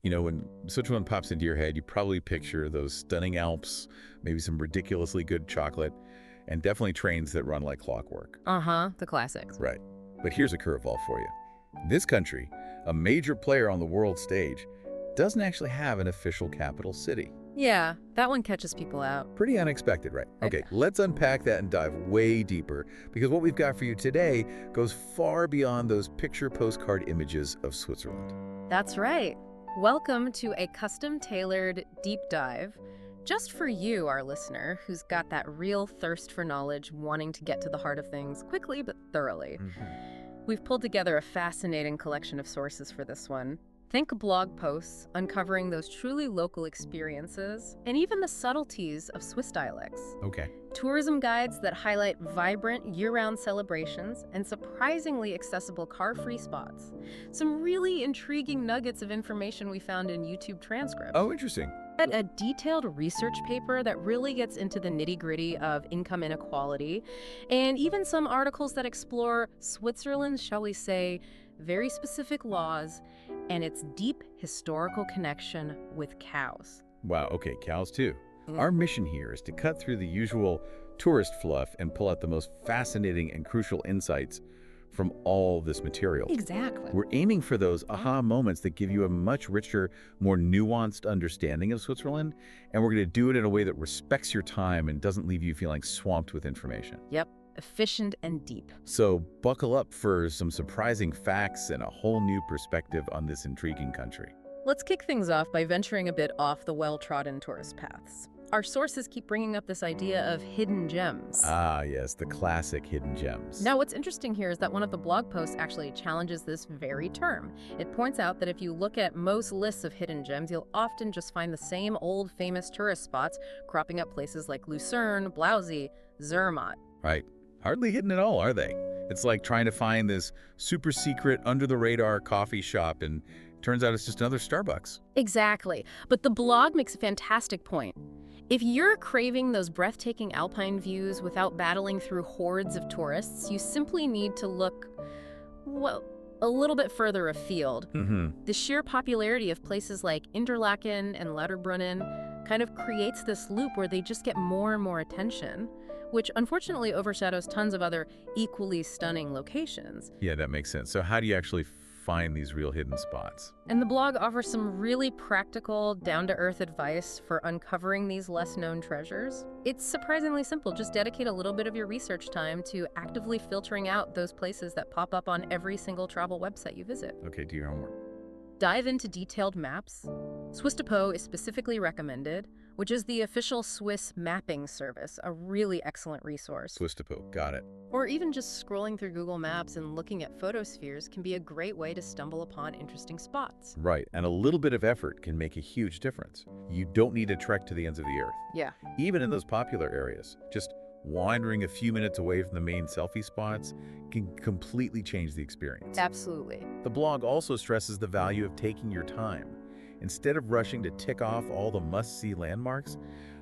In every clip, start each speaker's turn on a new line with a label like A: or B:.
A: You know, when Switzerland pops into your head, you probably picture those stunning Alps, maybe some ridiculously good chocolate, and definitely trains that run like clockwork.
B: Uh-huh, the classics.
A: Right. But here's a curveball for you. This country, a major player on the world stage, doesn't actually have an official capital city.
B: Yeah, that one catches people out.
A: Pretty unexpected, right? Okay, let's unpack that and dive way deeper, because what we've got for you today goes far beyond those picture postcard images of Switzerland.
B: That's right. Welcome to a custom-tailored deep dive just for you, our listener, who's got that real thirst for knowledge, wanting to get to the heart of things quickly but thoroughly. We've pulled together a fascinating collection of sources for this one. Think blog posts uncovering those truly local experiences and even the subtleties of Swiss dialects.
A: Okay.
B: Tourism guides that highlight vibrant year-round celebrations and surprisingly accessible car-free spots. Some really intriguing nuggets of information we found in YouTube transcripts.
A: Oh, interesting.
B: A detailed research paper that really gets into the nitty-gritty of income inequality, and even some articles that explore Switzerland's, shall we say, very specific laws and its deep historical connection with cows.
A: Wow, okay, cows too. Our mission here is to cut through the usual tourist fluff and pull out the most fascinating and crucial insights from all this material.
B: Exactly.
A: We're aiming for those aha moments that give you a much richer, more nuanced understanding of Switzerland, and we're going to do it in a way that respects your time and doesn't leave you feeling swamped with information.
B: Yep, efficient and deep.
A: So buckle up for some surprising facts and a whole new perspective on this intriguing country.
B: Let's kick things off by venturing a bit off the well-trodden tourist paths. Our sources keep bringing up this idea of hidden gems.
A: Ah, yes, the classic hidden gems.
B: Now, what's interesting here is that one of the blog posts actually challenges this very term. It points out that if you look at most lists of hidden gems, you'll often just find the same old famous tourist spots cropping up places like Lucerne, Blausi, Zermatt.
A: Right. Hardly hidden at all, are they? It's like trying to find this super secret, under-the-radar coffee shop, and turns out it's just another Starbucks.
B: Exactly. But the blog makes a fantastic point. If you're craving those breathtaking Alpine views without battling through hordes of tourists, you simply need to look, well, a little bit further afield. The sheer popularity of places like Interlaken and Lauterbrunnen kind of creates this loop where they just get more and more attention, which unfortunately overshadows tons of other equally stunning locations.
A: Yeah, that makes sense. So how do you actually find these real hidden spots?
B: And the blog offers some really practical, down-to-earth advice for uncovering these less-known treasures. It's surprisingly simple. Just dedicate a little bit of your research time to actively filtering out those places that pop up on every single travel website you visit.
A: Okay, do your homework.
B: Dive into detailed maps. Swiss Depot is specifically recommended, which is the official Swiss mapping service, a really excellent resource.
A: Swiss Depot, got it.
B: Or even just scrolling through Google Maps and looking at photospheres can be a great way to stumble upon interesting spots.
A: Right, and a little bit of effort can make a huge difference. You don't need to trek to the ends of the earth.
B: Yeah.
A: Even in those popular areas, just wandering a few minutes away from the main selfie spots can completely change the experience.
B: Absolutely.
A: The blog also stresses the value of taking your time. Instead of rushing to tick off all the must-see landmarks,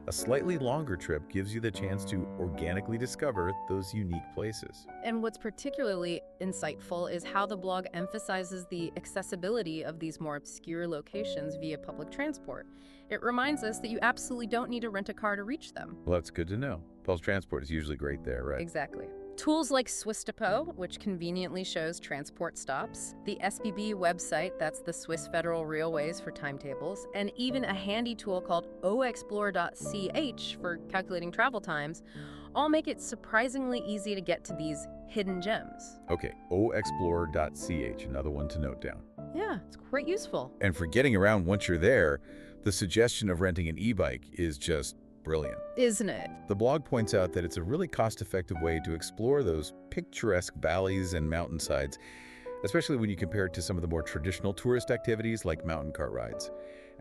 A: a slightly longer trip gives you the chance to organically discover those unique places.
B: And what's particularly insightful is how the blog emphasizes the accessibility of these more obscure locations via public transport. It reminds us that you absolutely don't need to rent a car to reach them.
A: Well, that's good to know. Public transport is usually great there, right?
B: Exactly. Tools like Swiss Depot, which conveniently shows transport stops, the SBB website, that's the Swiss Federal Railways for timetables, and even a handy tool called oexplore.ch for calculating travel times, all make it surprisingly easy to get to these hidden gems.
A: Okay, oexplore.ch, another one to note down.
B: Yeah, it's quite useful.
A: And for getting around once you're there, the suggestion of renting an e-bike is just brilliant.
B: Isn't it?
A: The blog points out that it's a really cost-effective way to explore those picturesque valleys and mountainsides, especially when you compare it to some of the more traditional tourist activities like mountain cart rides.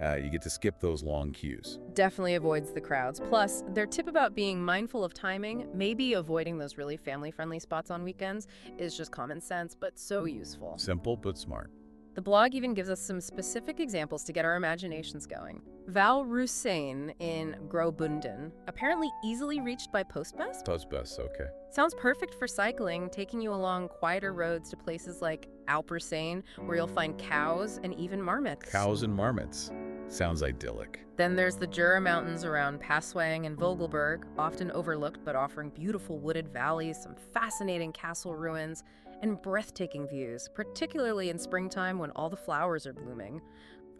A: You get to skip those long queues.
B: Definitely avoids the crowds. Plus, their tip about being mindful of timing, maybe avoiding those really family-friendly spots on weekends, is just common sense, but so useful.
A: Simple but smart.
B: The blog even gives us some specific examples to get our imaginations going. Val Russein in Graubünden, apparently easily reached by postbus?
A: Postbus, okay.
B: Sounds perfect for cycling, taking you along quieter roads to places like Alpine, where you'll find cows and even marmots.
A: Cows and marmots. Sounds idyllic.
B: Then there's the Jura Mountains around Passwang and Vogelberg, often overlooked but offering beautiful wooded valleys, some fascinating castle ruins, and breathtaking views, particularly in springtime when all the flowers are blooming.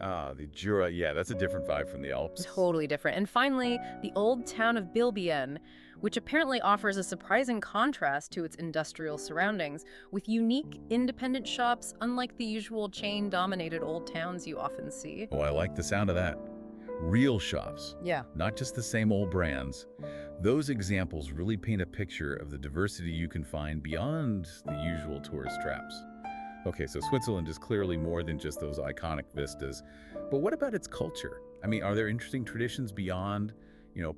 A: Ah, the Jura, yeah, that's a different vibe from the Alps.
B: Totally different. And finally, the old town of Böögg, which apparently offers a surprising contrast to its industrial surroundings, with unique, independent shops unlike the usual chain-dominated old towns you often see.
A: Oh, I like the sound of that. Real shops.
B: Yeah.
A: Not just the same old brands. Those examples really paint a picture of the diversity you can find beyond the usual tourist traps. Okay, so Switzerland is clearly more than just those iconic vistas. But what about its culture? I mean, are there interesting traditions beyond,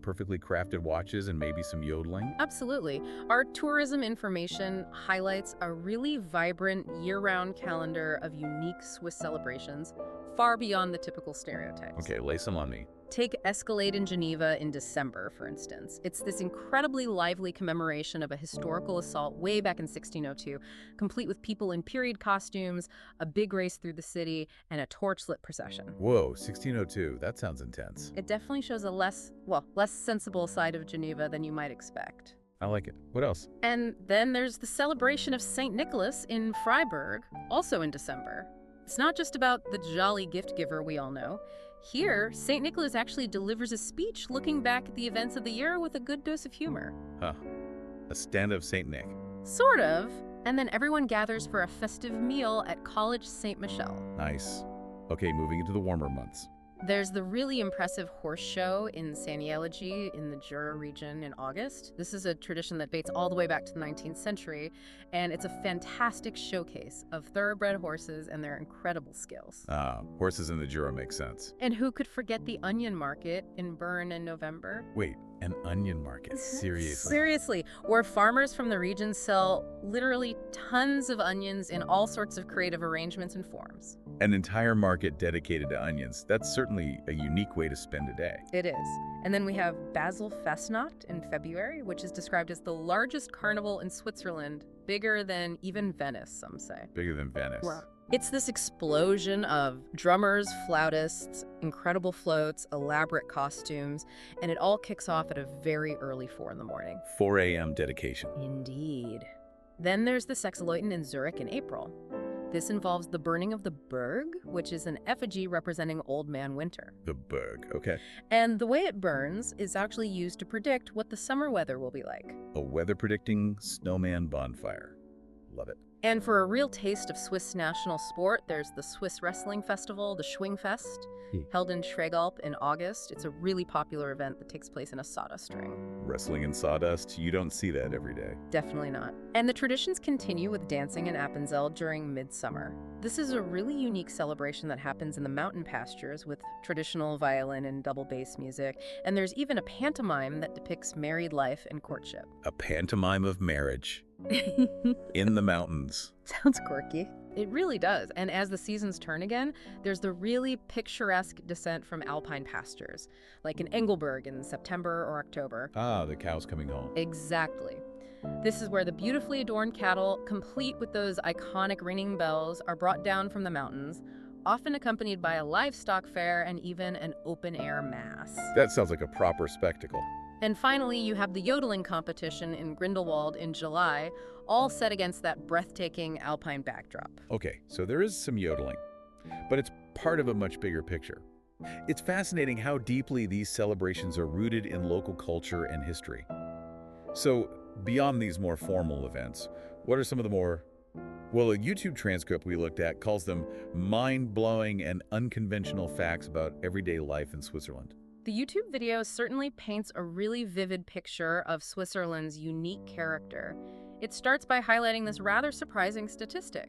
A: perfectly crafted watches and maybe some yodeling?
B: Absolutely. Our tourism information highlights a really vibrant year-round calendar of unique Swiss celebrations, far beyond the typical stereotypes.
A: Okay, lay some on me.
B: Take Escalade in Geneva in December, for instance. It's this incredibly lively commemoration of a historical assault way back in 1602, complete with people in period costumes, a big race through the city, and a torchlit procession.
A: Whoa, 1602. That sounds intense.
B: It definitely shows a less sensible side of Geneva than you might expect.
A: I like it. What else?
B: And then there's the celebration of St. Nicholas in Freiburg, also in December. It's not just about the jolly gift giver we all know. Here, St. Nicholas actually delivers a speech looking back at the events of the year with a good dose of humor.
A: Huh. A stand of St. Nick.
B: Sort of. And then everyone gathers for a festive meal at College St. Michel.
A: Nice. Okay, moving into the warmer months.
B: There's the really impressive horse show in Sechseläuten in the Jura region in August. This is a tradition that dates all the way back to the 19th century, and it's a fantastic showcase of thoroughbred horses and their incredible skills.
A: Horses in the Jura make sense.
B: And who could forget the onion market in Bern in November?
A: Wait, an onion market? Seriously?
B: Seriously, where farmers from the region sell literally tons of onions in all sorts of creative arrangements and forms.
A: An entire market dedicated to onions. That's certainly a unique way to spend a day.
B: It is. And then we have Basel Festnacht in February, which is described as the largest carnival in Switzerland, bigger than even Venice, some say.
A: Bigger than Venice.
B: Wow. It's this explosion of drummers, flautists, incredible floats, elaborate costumes, and it all kicks off at a very early 4 in the morning.
A: 4 a.m. dedication.
B: Indeed. Then there's the Sechseläuten in Zurich in April. This involves the burning of the Böögg, which is an effigy representing Old Man Winter.
A: The Böögg, okay.
B: And the way it burns is actually used to predict what the summer weather will be like.
A: A weather-predicting snowman bonfire. Love it.
B: And for a real taste of Swiss national sport, there's the Swiss wrestling festival, the Schwingfest, held in Schwegalp in August. It's a really popular event that takes place in a sawdust ring.
A: Wrestling in sawdust? You don't see that every day.
B: Definitely not. And the traditions continue with dancing in Appenzell during midsummer. This is a really unique celebration that happens in the mountain pastures with traditional violin and double bass music. And there's even a pantomime that depicts married life and courtship.
A: A pantomime of marriage. In the mountains.
B: Sounds quirky. It really does. And as the seasons turn again, there's the really picturesque descent from alpine pastures, like in Engelberg in September or October.
A: Ah, the cows coming home.
B: Exactly. This is where the beautifully adorned cattle, complete with those iconic ringing bells, are brought down from the mountains, often accompanied by a livestock fair and even an open-air mass.
A: That sounds like a proper spectacle.
B: And finally, you have the yodeling competition in Grindelwald in July, all set against that breathtaking alpine backdrop.
A: Okay, so there is some yodeling, but it's part of a much bigger picture. It's fascinating how deeply these celebrations are rooted in local culture and history. So, beyond these more formal events, what are some of the more... Well, a YouTube transcript we looked at calls them mind-blowing and unconventional facts about everyday life in Switzerland.
B: The YouTube video certainly paints a really vivid picture of Switzerland's unique character. It starts by highlighting this rather surprising statistic.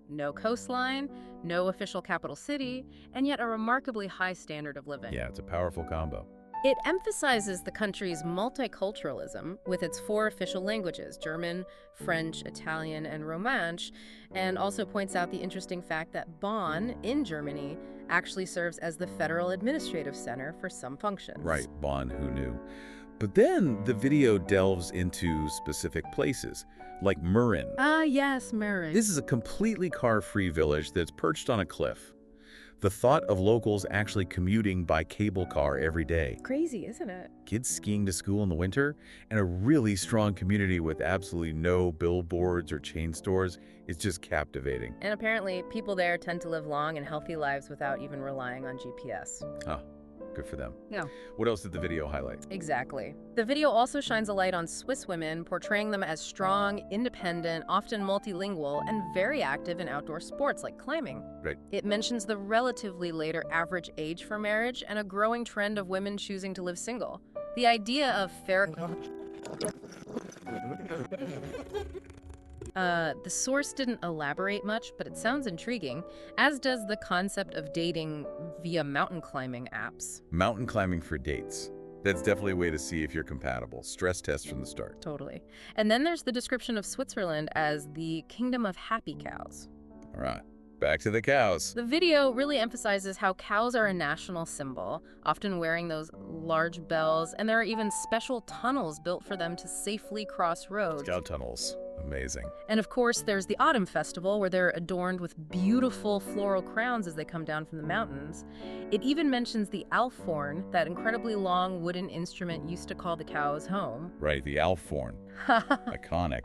B: No coastline, no official capital city, and yet a remarkably high standard of living.
A: Yeah, it's a powerful combo.
B: It emphasizes the country's multiculturalism with its 4 official languages, German, French, Italian, and Romansh, and also points out the interesting fact that Bonn, in Germany, actually serves as the federal administrative center for some functions.
A: Right, Bonn, who knew? But then the video delves into specific places, like Mürren.
B: Ah, yes, Mürren.
A: This is a completely car-free village that's perched on a cliff. The thought of locals actually commuting by cable car every day,
B: Crazy, isn't it?
A: kids skiing to school in the winter, and a really strong community with absolutely no billboards or chain stores is just captivating.
B: And apparently, people there tend to live long and healthy lives without even relying on GPS.
A: Ah, good for them.
B: Yeah.
A: What else did the video highlight?
B: Exactly. The video also shines a light on Swiss women, portraying them as strong, independent, often multilingual, and very active in outdoor sports like climbing.
A: Right.
B: It mentions the relatively later average age for marriage and a growing trend of women choosing to live single. The idea of fair... The source didn't elaborate much, but it sounds intriguing, as does the concept of dating via mountain climbing apps.
A: Mountain climbing for dates. That's definitely a way to see if you're compatible. Stress test from the start.
B: Totally. And then there's the description of Switzerland as the kingdom of happy cows.
A: All right, back to the cows.
B: The video really emphasizes how cows are a national symbol, often wearing those large bells, and there are even special tunnels built for them to safely cross roads.
A: Cow tunnels. Amazing.
B: And of course, there's the Autumn Festival, where they're adorned with beautiful floral crowns as they come down from the mountains. It even mentions the alphorn, that incredibly long wooden instrument used to call the cows home.
A: Right, the Alphorn. Iconic.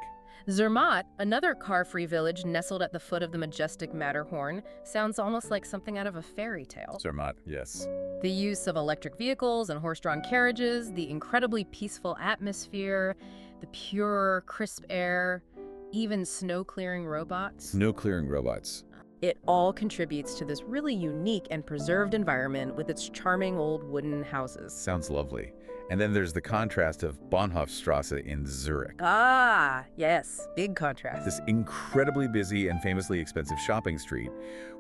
B: Zermatt, another car-free village nestled at the foot of the majestic Matterhorn, sounds almost like something out of a fairy tale.
A: Zermatt, yes.
B: The use of electric vehicles and horse-drawn carriages, the incredibly peaceful atmosphere, the pure, crisp air, even snow-clearing robots.
A: Snow-clearing robots.
B: It all contributes to this really unique and preserved environment with its charming old wooden houses.
A: Sounds lovely. And then there's the contrast of Bahnhofstrasse in Zurich.
B: Ah, yes, big contrast.
A: This incredibly busy and famously expensive shopping street,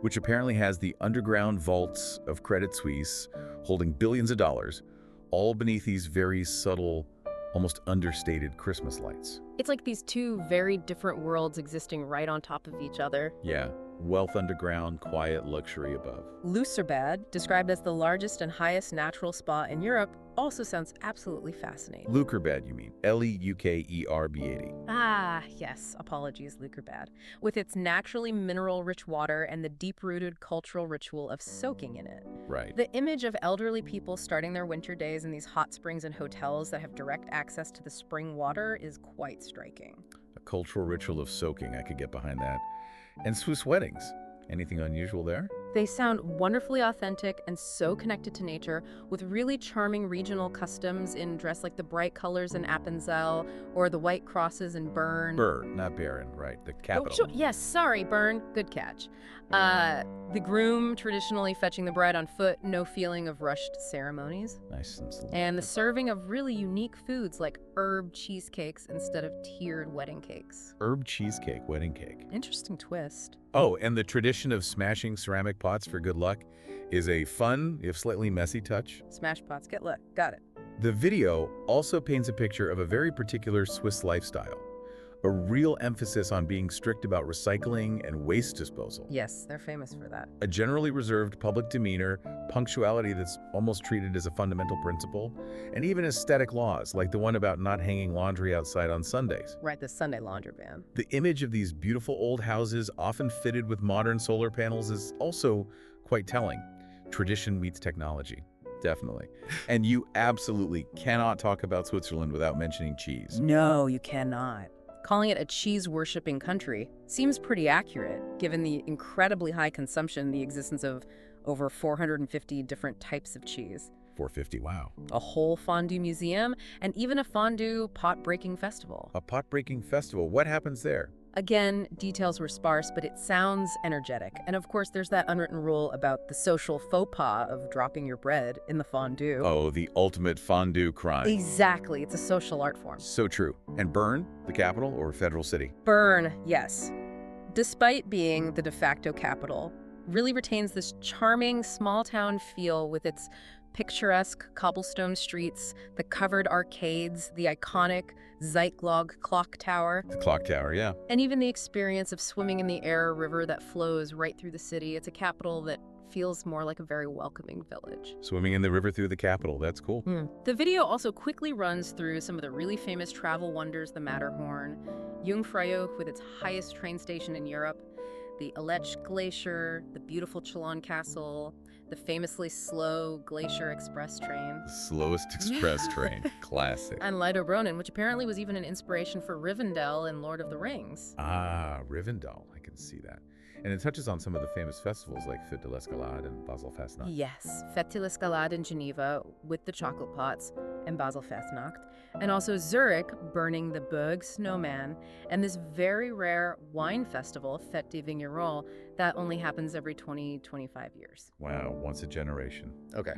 A: which apparently has the underground vaults of Credit Suisse holding billions of dollars, all beneath these very subtle, almost understated Christmas lights.
B: It's like these 2 very different worlds existing right on top of each other.
A: Yeah, wealth underground, quiet luxury above.
B: Lucerne, described as the largest and highest natural spa in Europe, also sounds absolutely fascinating.
A: Luckerbad, you mean? L-E-U-K-E-R-B-A-D.
B: Ah, yes, apologies, Luckerbad. With its naturally mineral-rich water and the deep-rooted cultural ritual of soaking in it.
A: Right.
B: The image of elderly people starting their winter days in these hot springs and hotels that have direct access to the spring water is quite striking.
A: A cultural ritual of soaking, I could get behind that. And Swiss weddings. Anything unusual there?
B: They sound wonderfully authentic and so connected to nature, with really charming regional customs in dress like the bright colors in Appenzell or the white crosses in Bern.
A: Bern, not Baron, right, the capital.
B: Oh, sure. Yes, sorry, Bern. Good catch. The groom traditionally fetching the bride on foot, no feeling of rushed ceremonies.
A: Nice and slow.
B: And the serving of really unique foods like herb cheesecakes instead of tiered wedding cakes.
A: Herb cheesecake, wedding cake.
B: Interesting twist.
A: Oh, and the tradition of smashing ceramic pots for good luck is a fun, if slightly messy touch.
B: Smash pots, get luck. Got it.
A: The video also paints a picture of a very particular Swiss lifestyle. A real emphasis on being strict about recycling and waste disposal.
B: Yes, they're famous for that.
A: A generally reserved public demeanor, punctuality that's almost treated as a fundamental principle, and even aesthetic laws like the one about not hanging laundry outside on Sundays.
B: Right, the Sunday laundry ban.
A: The image of these beautiful old houses, often fitted with modern solar panels, is also quite telling. Tradition meets technology. Definitely. And you absolutely cannot talk about Switzerland without mentioning cheese.
B: No, you cannot. Calling it a cheese-worshipping country seems pretty accurate, given the incredibly high consumption, the existence of over 450 different types of cheese.
A: 450, wow.
B: A whole fondue museum, and even a fondue pot-breaking festival.
A: A pot-breaking festival. What happens there?
B: Again, details were sparse, but it sounds energetic. And of course, there's that unwritten rule about the social faux pas of dropping your bread in the fondue.
A: Oh, the ultimate fondue crime.
B: Exactly. It's a social art form.
A: So true. And Bern, the capital or federal city?
B: Bern, yes. Despite being the de facto capital, really retains this charming small-town feel with its picturesque cobblestone streets, the covered arcades, the iconic Zeitlog clock tower,
A: The clock tower, yeah.
B: and even the experience of swimming in the Aire River that flows right through the city. It's a capital that feels more like a very welcoming village.
A: Swimming in the river through the capital, that's cool.
B: The video also quickly runs through some of the really famous travel wonders, the Matterhorn, Jungfraujoch with its highest train station in Europe, the Aletsch Glacier, the beautiful Chalon Castle, the famously slow Glacier Express train,
A: The slowest express train. Classic.
B: and Leidobronnen, which apparently was even an inspiration for Rivendell in Lord of the Rings.
A: Ah, Rivendell. I can see that. And it touches on some of the famous festivals like Fête de l'Escalade and Basel-Fastnacht.
B: Yes, Fête de l'Escalade in Geneva with the chocolate pots and Basel-Fastnacht, and also Zurich burning the Böögg snowman, and this very rare wine festival, Fête des Vignerons, that only happens every 20-25 years.
A: Wow, once a generation. Okay.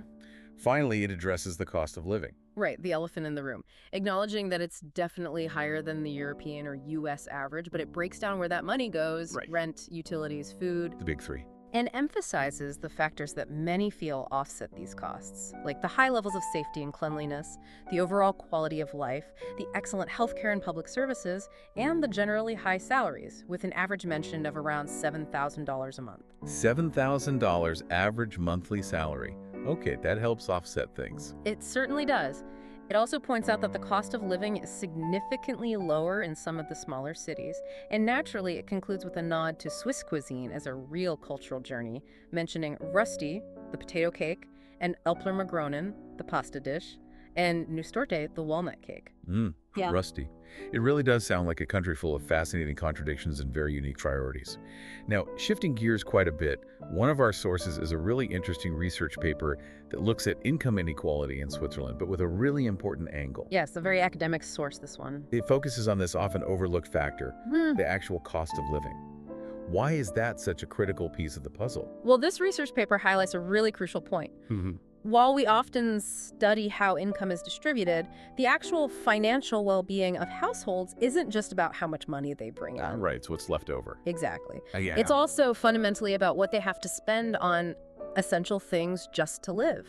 A: Finally, it addresses the cost of living.
B: Right, the elephant in the room, acknowledging that it's definitely higher than the European or US average, but it breaks down where that money goes,
A: Right.
B: rent, utilities, food,
A: The big three.
B: and emphasizes the factors that many feel offset these costs, like the high levels of safety and cleanliness, the overall quality of life, the excellent healthcare and public services, and the generally high salaries, with an average mentioned of around $7,000 a month.
A: $7,000 average monthly salary. Okay, that helps offset things.
B: It certainly does. It also points out that the cost of living is significantly lower in some of the smaller cities, and naturally it concludes with a nod to Swiss cuisine as a real cultural journey, mentioning Rösti, the potato cake, and Älpler Magronen, the pasta dish, and Nustorte, the walnut cake. Yeah.
A: Rusty. It really does sound like a country full of fascinating contradictions and very unique priorities. Now, shifting gears quite a bit, one of our sources is a really interesting research paper that looks at income inequality in Switzerland, but with a really important angle.
B: Yes, a very academic source, this one.
A: It focuses on this often overlooked factor, the actual cost of living. Why is that such a critical piece of the puzzle?
B: Well, this research paper highlights a really crucial point. While we often study how income is distributed, the actual financial well-being of households isn't just about how much money they bring in.
A: Right, so what's left over.
B: Exactly.
A: Yeah.
B: It's also fundamentally about what they have to spend on essential things just to live.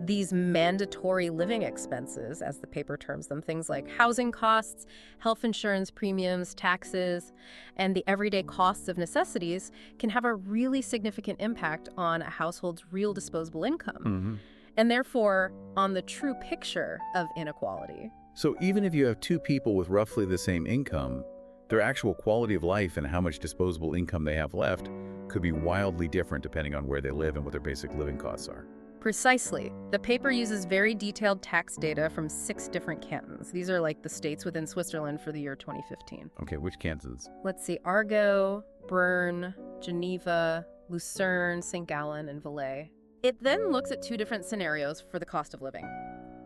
B: These mandatory living expenses, as the paper terms them, things like housing costs, health insurance premiums, taxes, and the everyday costs of necessities can have a really significant impact on a household's real disposable income, and therefore on the true picture of inequality.
A: So even if you have two people with roughly the same income, their actual quality of life and how much disposable income they have left could be wildly different depending on where they live and what their basic living costs are.
B: Precisely. The paper uses very detailed tax data from 6 different cantons. These are like the states within Switzerland for the year 2015.
A: Okay, which cantons?
B: Let's see, Argo, Bern, Geneva, Lucerne, St. Gallen, and Valais. It then looks at 2 different scenarios for the cost of living.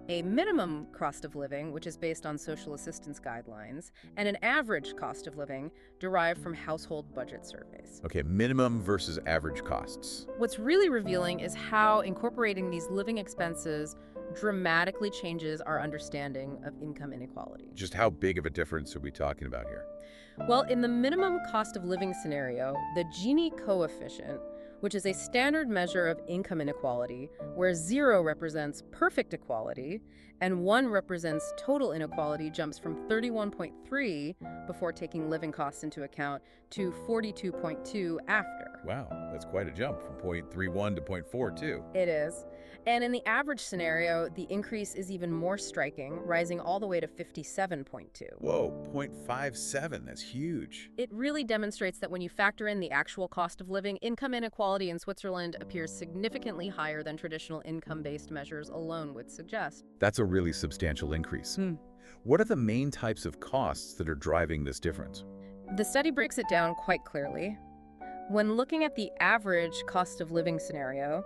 B: A minimum cost of living, which is based on social assistance guidelines, and an average cost of living derived from household budget surveys.
A: Okay, minimum versus average costs.
B: What's really revealing is how incorporating these living expenses dramatically changes our understanding of income inequality.
A: Just how big of a difference are we talking about here?
B: Well, in the minimum cost of living scenario, the Gini coefficient, which is a standard measure of income inequality, where 0 represents perfect equality and 1 represents total inequality, jumps from 31.3 before taking living costs into account to 42.2 after.
A: Wow, that's quite a jump from 0.31 to 0.42.
B: It is. And in the average scenario, the increase is even more striking, rising all the way to 57.2.
A: Whoa, 0.57, that's huge.
B: It really demonstrates that when you factor in the actual cost of living, income inequality in Switzerland appears significantly higher than traditional income-based measures alone would suggest.
A: That's a really substantial increase. What are the main types of costs that are driving this difference?
B: The study breaks it down quite clearly. When looking at the average cost of living scenario,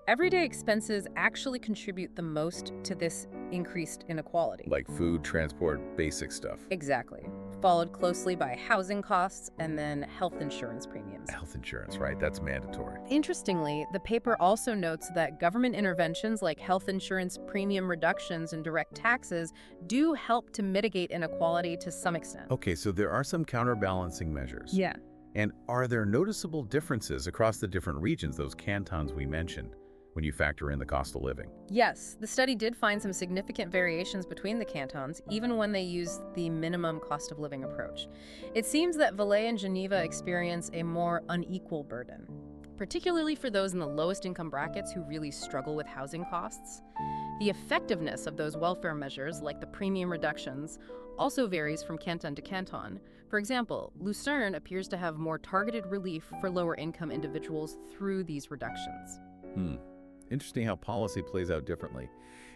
B: everyday expenses actually contribute the most to this increased inequality.
A: Like food, transport, basic stuff.
B: Exactly. Followed closely by housing costs and then health insurance premiums.
A: Health insurance, right? That's mandatory.
B: Interestingly, the paper also notes that government interventions like health insurance premium reductions and direct taxes do help to mitigate inequality to some extent.
A: Okay, so there are some counterbalancing measures.
B: Yeah.
A: And are there noticeable differences across the different regions, those cantons we mentioned, when you factor in the cost of living.
B: Yes, the study did find some significant variations between the cantons, even when they used the minimum cost of living approach. It seems that Valais and Geneva experience a more unequal burden, particularly for those in the lowest income brackets who really struggle with housing costs. The effectiveness of those welfare measures, like the premium reductions, also varies from canton to canton. For example, Lucerne appears to have more targeted relief for lower income individuals through these reductions.
A: Interesting how policy plays out differently.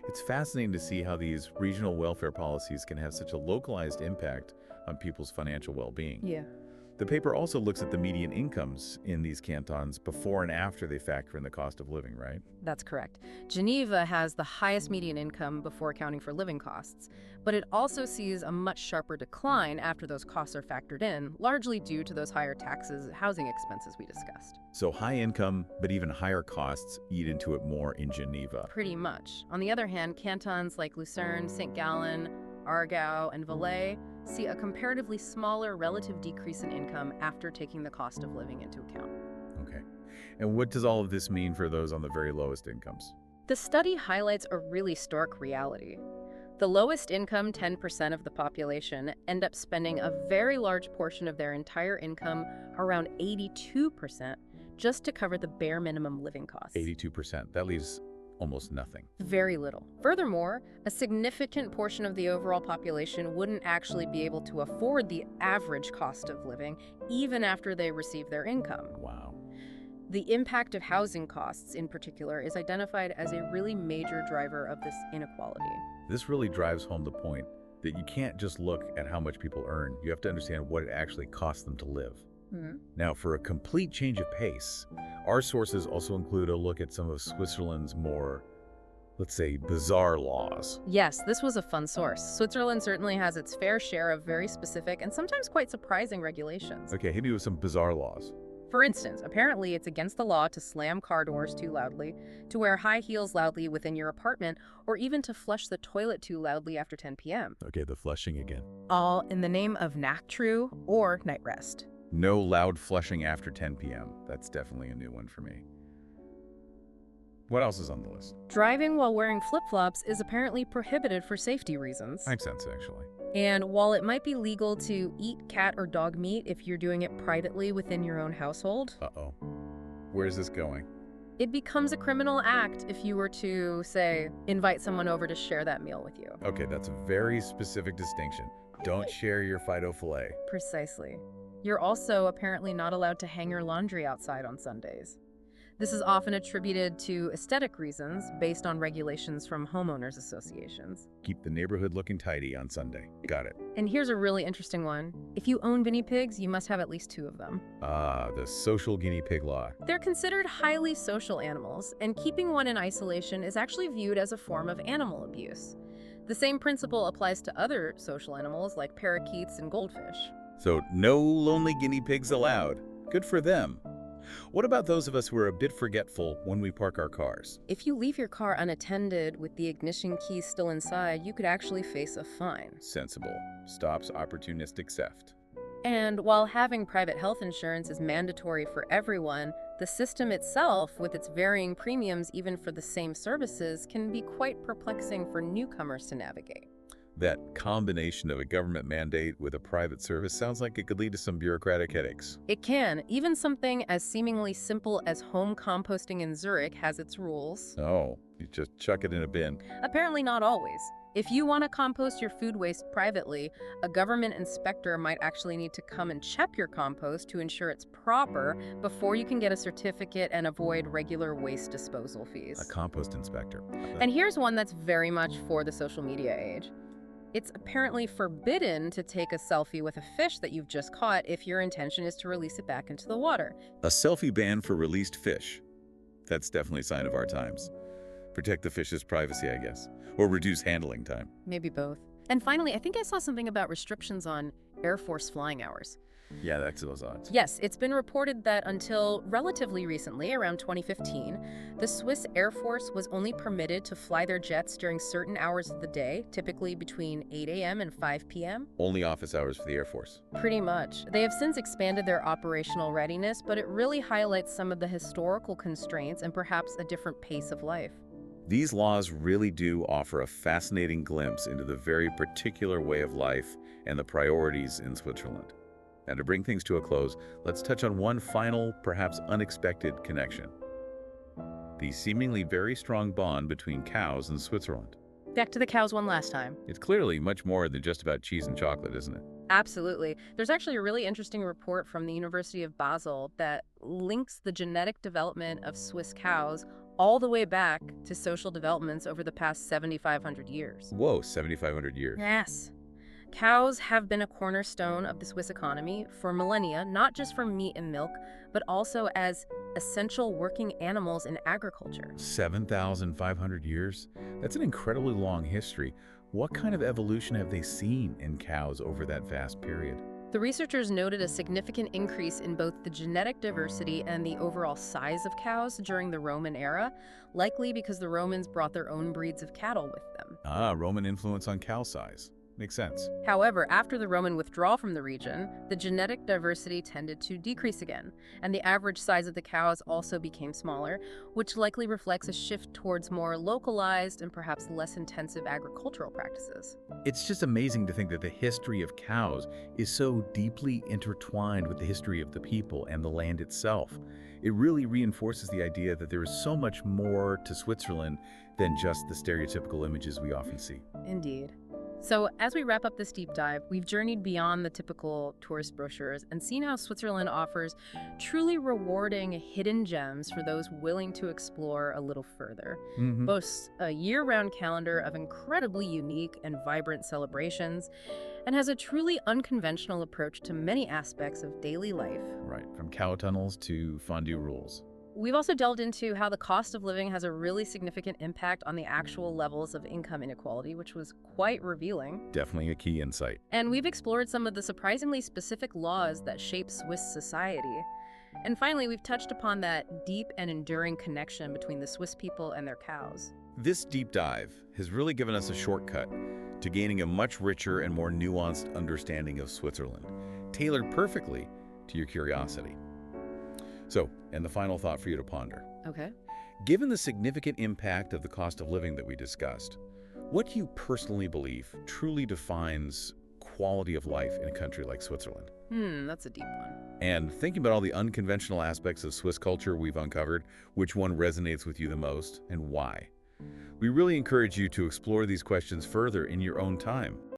A: It's fascinating to see how these regional welfare policies can have such a localized impact on people's financial well-being.
B: Yeah.
A: The paper also looks at the median incomes in these cantons before and after they factor in the cost of living, right?
B: That's correct. Geneva has the highest median income before accounting for living costs, but it also sees a much sharper decline after those costs are factored in, largely due to those higher taxes and housing expenses we discussed.
A: So high income, but even higher costs eat into it more in Geneva.
B: Pretty much. On the other hand, cantons like Lucerne, St. Gallen, Aargau, and Valais see a comparatively smaller relative decrease in income after taking the cost of living into account.
A: Okay. And what does all of this mean for those on the very lowest incomes?
B: The study highlights a really stark reality. The lowest income 10% of the population end up spending a very large portion of their entire income, around 82%, just to cover the bare minimum living costs.
A: 82%. That leaves almost nothing.
B: Very little. Furthermore, a significant portion of the overall population wouldn't actually be able to afford the average cost of living, even after they receive their income.
A: Wow.
B: The impact of housing costs, in particular, is identified as a really major driver of this inequality.
A: This really drives home the point that you can't just look at how much people earn. You have to understand what it actually costs them to live. Now, for a complete change of pace, our sources also include a look at some of Switzerland's more, let's say, bizarre laws.
B: Yes, this was a fun source. Switzerland certainly has its fair share of very specific and sometimes quite surprising regulations.
A: Okay, hit me with some bizarre laws.
B: For instance, apparently it's against the law to slam car doors too loudly, to wear high heels loudly within your apartment, or even to flush the toilet too loudly after 10 p.m.
A: Okay, the flushing again.
B: All in the name of Nachtruhe or night rest.
A: No loud flushing after 10 p.m. That's definitely a new one for me. What else is on the list?
B: Driving while wearing flip-flops is apparently prohibited for safety reasons.
A: Makes sense, actually.
B: And while it might be legal to eat cat or dog meat if you're doing it privately within your own household,
A: Uh-oh. Where's this going?
B: it becomes a criminal act if you were to, say, invite someone over to share that meal with you.
A: Okay, that's a very specific distinction. Don't share your Fido filet.
B: Precisely. You're also apparently not allowed to hang your laundry outside on Sundays. This is often attributed to aesthetic reasons based on regulations from homeowners associations.
A: Keep the neighborhood looking tidy on Sunday. Got it.
B: And here's a really interesting one. If you own guinea pigs, you must have at least 2 of them.
A: Ah, the social guinea pig law.
B: They're considered highly social animals, and keeping one in isolation is actually viewed as a form of animal abuse. The same principle applies to other social animals like parakeets and goldfish.
A: So no lonely guinea pigs allowed. Good for them. What about those of us who are a bit forgetful when we park our cars?
B: If you leave your car unattended with the ignition key still inside, you could actually face a fine.
A: Sensible. Stops opportunistic theft.
B: And while having private health insurance is mandatory for everyone, the system itself, with its varying premiums even for the same services, can be quite perplexing for newcomers to navigate.
A: That combination of a government mandate with a private service sounds like it could lead to some bureaucratic headaches.
B: It can. Even something as seemingly simple as home composting in Zurich has its rules.
A: Oh, you just chuck it in a bin.
B: Apparently not always. If you want to compost your food waste privately, a government inspector might actually need to come and check your compost to ensure it's proper before you can get a certificate and avoid regular waste disposal fees.
A: A compost inspector.
B: And here's one that's very much for the social media age. It's apparently forbidden to take a selfie with a fish that you've just caught if your intention is to release it back into the water.
A: A selfie ban for released fish. That's definitely a sign of our times. Protect the fish's privacy, I guess. Or reduce handling time.
B: Maybe both. And finally, I think I saw something about restrictions on Air Force flying hours.
A: Yeah, that's those odds.
B: Yes, it's been reported that until relatively recently, around 2015, the Swiss Air Force was only permitted to fly their jets during certain hours of the day, typically between 8 a.m. and 5 p.m.
A: Only office hours for the Air Force.
B: Pretty much. They have since expanded their operational readiness, but it really highlights some of the historical constraints and perhaps a different pace of life.
A: These laws really do offer a fascinating glimpse into the very particular way of life and the priorities in Switzerland. Now, to bring things to a close, let's touch on one final, perhaps unexpected connection. The seemingly very strong bond between cows and Switzerland.
B: Back to the cows one last time.
A: It's clearly much more than just about cheese and chocolate, isn't it?
B: Absolutely. There's actually a really interesting report from the University of Basel that links the genetic development of Swiss cows all the way back to social developments over the past 7,500 years.
A: Whoa, 7,500 years.
B: Yes. Cows have been a cornerstone of the Swiss economy for millennia, not just for meat and milk, but also as essential working animals in agriculture.
A: 7,500 years? That's an incredibly long history. What kind of evolution have they seen in cows over that vast period?
B: The researchers noted a significant increase in both the genetic diversity and the overall size of cows during the Roman era, likely because the Romans brought their own breeds of cattle with them.
A: Ah, Roman influence on cow size. Makes sense.
B: However, after the Roman withdrawal from the region, the genetic diversity tended to decrease again, and the average size of the cows also became smaller, which likely reflects a shift towards more localized and perhaps less intensive agricultural practices.
A: It's just amazing to think that the history of cows is so deeply intertwined with the history of the people and the land itself. It really reinforces the idea that there is so much more to Switzerland than just the stereotypical images we often see.
B: Indeed. So, as we wrap up this deep dive, we've journeyed beyond the typical tourist brochures and seen how Switzerland offers truly rewarding hidden gems for those willing to explore a little further. Boasts a year-round calendar of incredibly unique and vibrant celebrations, and has a truly unconventional approach to many aspects of daily life.
A: Right, from cow tunnels to fondue rules.
B: We've also delved into how the cost of living has a really significant impact on the actual levels of income inequality, which was quite revealing.
A: Definitely a key insight.
B: And we've explored some of the surprisingly specific laws that shape Swiss society. And finally, we've touched upon that deep and enduring connection between the Swiss people and their cows.
A: This deep dive has really given us a shortcut to gaining a much richer and more nuanced understanding of Switzerland, tailored perfectly to your curiosity. So, and the final thought for you to ponder.
B: Okay.
A: Given the significant impact of the cost of living that we discussed, what do you personally believe truly defines quality of life in a country like Switzerland?
B: That's a deep one.
A: And thinking about all the unconventional aspects of Swiss culture we've uncovered, which one resonates with you the most and why? We really encourage you to explore these questions further in your own time.